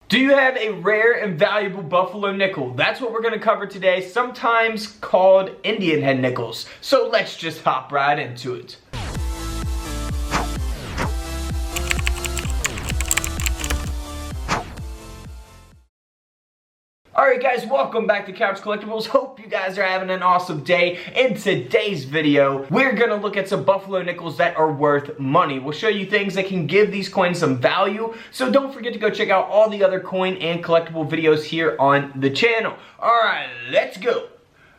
Do you have a rare and valuable buffalo nickel? That's what we're going to cover today, sometimes called Indian head nickels. So let's just hop right into it. Alright guys, welcome back to Couch Collectibles. Hope you guys are having an awesome day. In today's video, we're going to look at some buffalo nickels that are worth money. We'll show you things that can give these coins some value. So don't forget to go check out all the other coin and collectible videos here on the channel. Alright, let's go.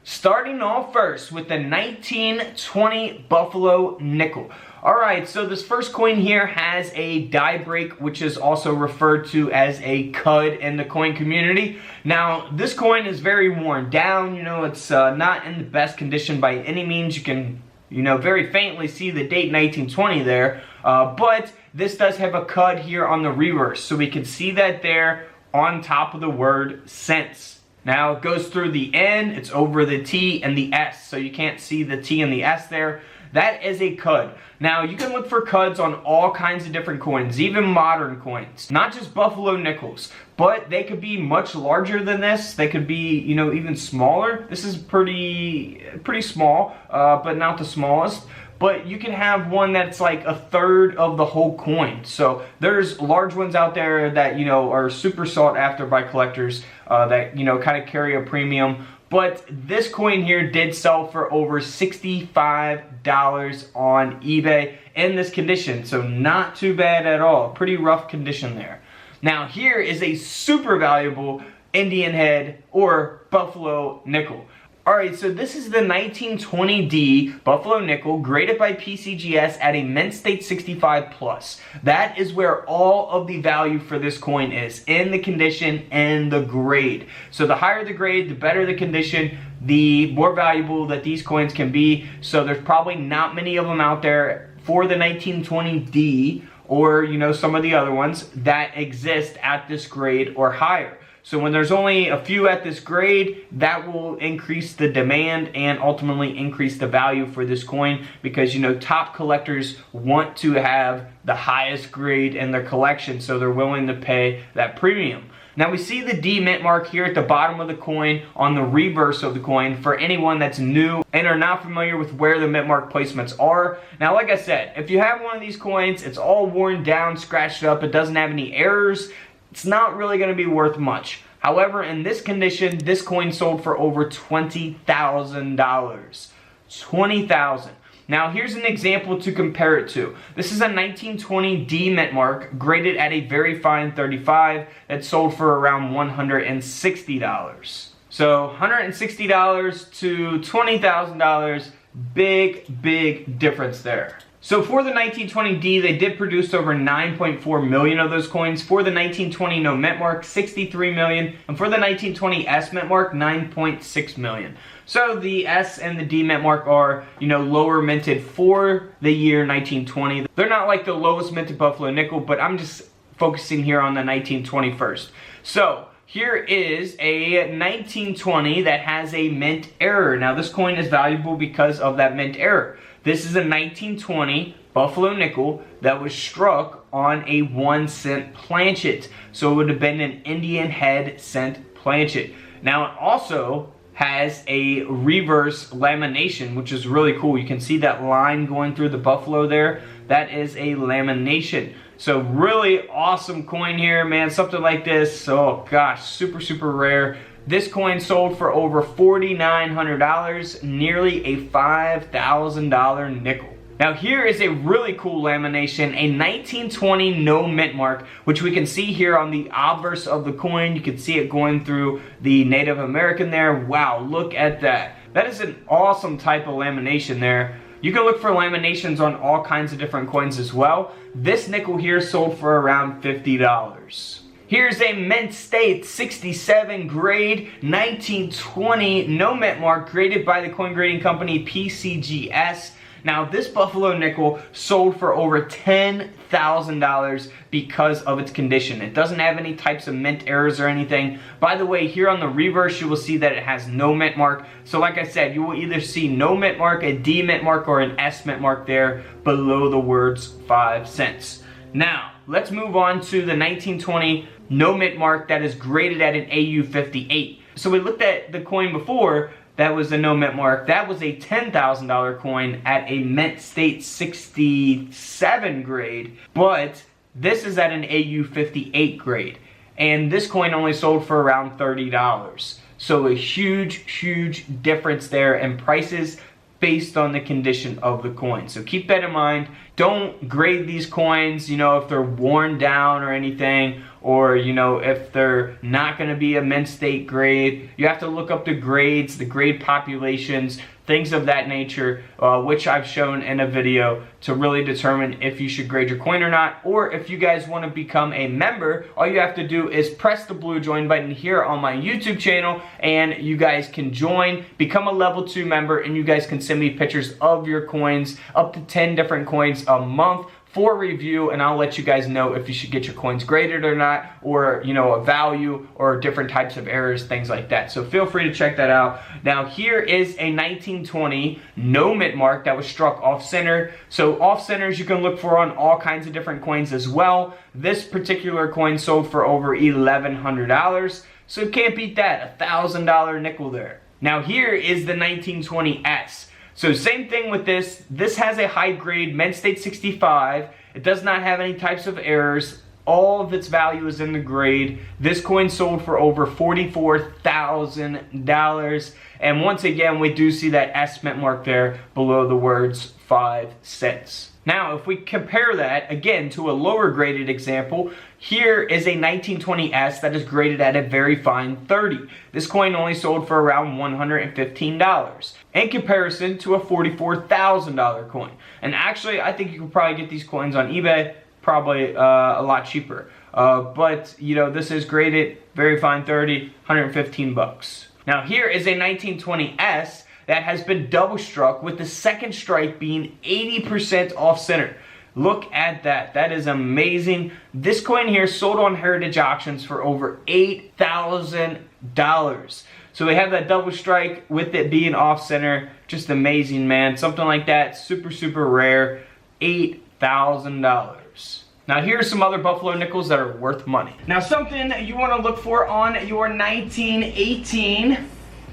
Starting off first with the 1920 buffalo nickel. Alright, so this first coin here has a die break, which is also referred to as a cud in the coin community. Now, this coin is very worn down. You know, it's not in the best condition by any means. You can, very faintly see the date 1920 there. But this does have a cud here on the reverse. So we can see that there on top of the word cents. Now, it goes through the N, it's over the T and the S. So you can't see the T and the S there. That is a cud. Now, you can look for cuds on all kinds of different coins, even modern coins. Not just buffalo nickels, but they could be much larger than this. They could be, even smaller. This is pretty small, but not the smallest. But you can have one that's like a third of the whole coin. So there's large ones out there that, are super sought after by collectors that, kind of carry a premium. But this coin here did sell for over $65 on eBay in this condition. So not too bad at all. Pretty rough condition there. Now here is a super valuable Indian head or buffalo nickel. Alright, so this is the 1920D Buffalo Nickel graded by PCGS at a mint state 65 plus. That is where all of the value for this coin is, in the condition and the grade. So the higher the grade, the better the condition, the more valuable that these coins can be. So there's probably not many of them out there for the 1920D or some of the other ones that exist at this grade or higher. So when there's only a few at this grade, that will increase the demand and ultimately increase the value for this coin because, top collectors want to have the highest grade in their collection, so they're willing to pay that premium. Now we see the D mint mark here at the bottom of the coin on the reverse of the coin for anyone that's new and are not familiar with where the mint mark placements are. Now like I said, if you have one of these coins, it's all worn down, scratched up, it doesn't have any errors, it's not really going to be worth much. However, in this condition, this coin sold for over $20,000. $20,000. Now, here's an example to compare it to. This is a 1920 D mint mark graded at a very fine 35 that sold for around $160. So, $160 to $20,000, big difference there. So for the 1920D, they did produce over 9.4 million of those coins. For the 1920 no mint mark, 63 million. And for the 1920 S mint mark, 9.6 million. So the S and the D mint mark are, lower minted for the year 1920. They're not like the lowest minted buffalo nickel, but I'm just focusing here on the 1920 first. So here is a 1920 that has a mint error. Now this coin is valuable because of that mint error. This is a 1920 buffalo nickel that was struck on a 1 cent planchet. So it would have been an Indian head cent planchet. Now it also has a reverse lamination, which is really cool. You can see that line going through the buffalo there. That is a lamination. So really awesome coin here, man. Something like this, oh gosh, super rare. This coin sold for over $4,900, nearly a $5,000 nickel. Now here is a really cool lamination, a 1920 no mint mark, which we can see here on the obverse of the coin. You can see it going through the Native American there. Wow, look at that. That is an awesome type of lamination there. You can look for laminations on all kinds of different coins as well. This nickel here sold for around $50. Here's a mint state 67 grade 1920 no mint mark graded by the coin grading company PCGS. Now this buffalo nickel sold for over $10,000 because of its condition. It doesn't have any types of mint errors or anything. By the way, here on the reverse you will see that it has no mint mark. So like I said, you will either see no mint mark, a D mint mark, or an S mint mark there below the words 5 cents. Now let's move on to the 1920 no mint mark that is graded at an AU 58. So we looked at the coin before. That was a no mint mark. That was a $10,000 coin at a mint state 67 grade, but this is at an AU 58 grade. And this coin only sold for around $30. So a huge difference there in prices based on the condition of the coin. So keep that in mind. Don't grade these coins, you know, if they're worn down or anything, or, you know, if they're not going to be a mint state grade. You have to look up the grades, the grade populations, things of that nature, which I've shown in a video to really determine if you should grade your coin or not. Or if you guys want to become a member, all you have to do is press the blue join button here on my YouTube channel, and you guys can join, become a level 2 member, and you guys can send me pictures of your coins, up to 10 different coins a month for review, and I'll let you guys know if you should get your coins graded or not, or, you know, a value or different types of errors, things like that. So feel free to check that out. Now here is a 1920 no mint mark that was struck off center. So off centers you can look for on all kinds of different coins as well. This particular coin sold for over $1,100, so can't beat that. $1,000 nickel there. Now here is the 1920S. So same thing with this. This has a high grade mint state 65. It does not have any types of errors. All of its value is in the grade. This coin sold for over $44,000. And once again, we do see that S mint mark there below the words 5 cents. Now, if we compare that, again, to a lower graded example, here is a 1920S that is graded at a very fine 30. This coin only sold for around $115 in comparison to a $44,000 coin. And actually, I think you could probably get these coins on eBay, probably a lot cheaper. But, you know, this is graded very fine 30, 115 bucks. Now, here is a 1920S that has been double struck, with the second strike being 80% off center. Look at that. That is amazing. This coin here sold on Heritage Auctions for over $8,000. So we have that double strike with it being off center. Just amazing, man. Something like that, super rare. $8,000. Now here's some other Buffalo nickels that are worth money. Now something you want to look for on your 1918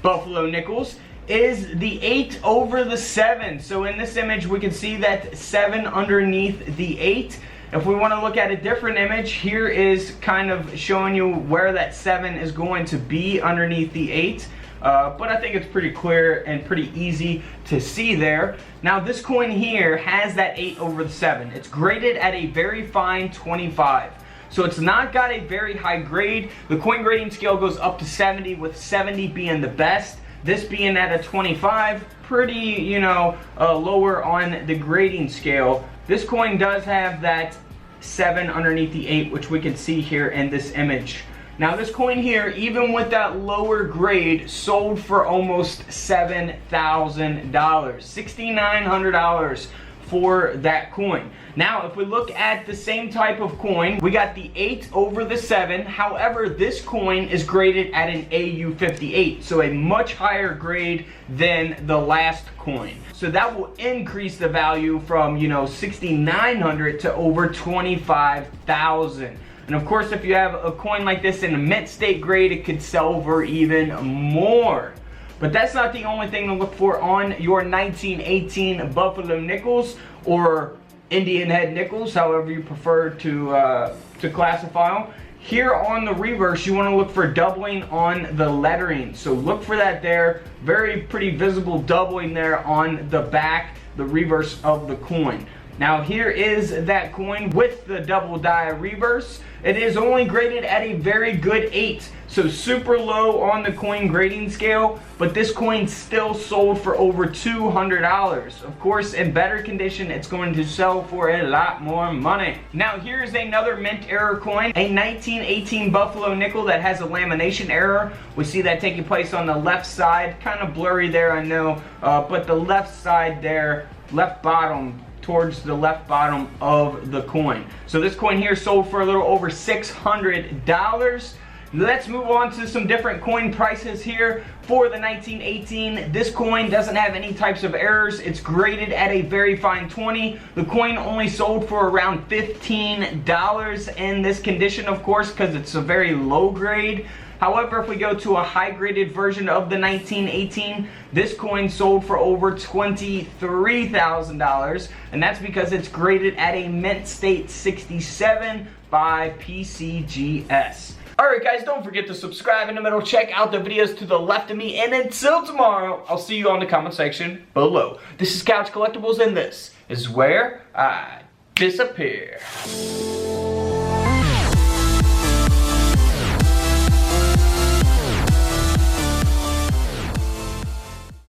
Buffalo nickels is the 8 over the 7. So in this image we can see that 7 underneath the 8. If we want to look at a different image, here is kind of showing you where that 7 is going to be underneath the 8. But I think it's pretty clear and pretty easy to see there. Now this coin here has that 8 over the 7. It's graded at a very fine 25. So it's not got a very high grade. The coin grading scale goes up to 70, with 70 being the best. This being at a 25, pretty, you know, lower on the grading scale. This coin does have that 7 underneath the 8, which we can see here in this image. Now this coin here, even with that lower grade, sold for almost $7,000. $6,900 for that coin. Now if we look at the same type of coin, we got the 8 over the 7. However, this coin is graded at an AU 58, so a much higher grade than the last coin. So that will increase the value from, you know, $6,900 to over $25,000. And of course, if you have a coin like this in a mint state grade, it could sell for even more. But that's not the only thing to look for on your 1918 Buffalo nickels, or Indian head nickels, however you prefer to classify them. Here on the reverse, you want to look for doubling on the lettering. So look for that there. Pretty visible doubling there on the back, the reverse of the coin. Now here is that coin with the double die reverse. It is only graded at a very good 8, so super low on the coin grading scale, but this coin still sold for over $200. Of course, in better condition, it's going to sell for a lot more money. Now here's another mint error coin, a 1918 Buffalo nickel that has a lamination error. We see that taking place on the left side, kind of blurry there, I know, but the left side there, left bottom, towards the left bottom of the coin. So this coin here sold for a little over $600. let's move on to some different coin prices here. For the 1918, this coin doesn't have any types of errors. It's graded at a very fine 20. The coin only sold for around $15 in this condition, of course, because it's a very low grade. However, if we go to a high graded version of the 1918, this coin sold for over $23,000, and that's because it's graded at a mint state 67 by PCGS. Alright guys, don't forget to subscribe in the middle, check out the videos to the left of me, and until tomorrow, I'll see you on the comment section below. This is Couch Collectibles, and this is where I disappear.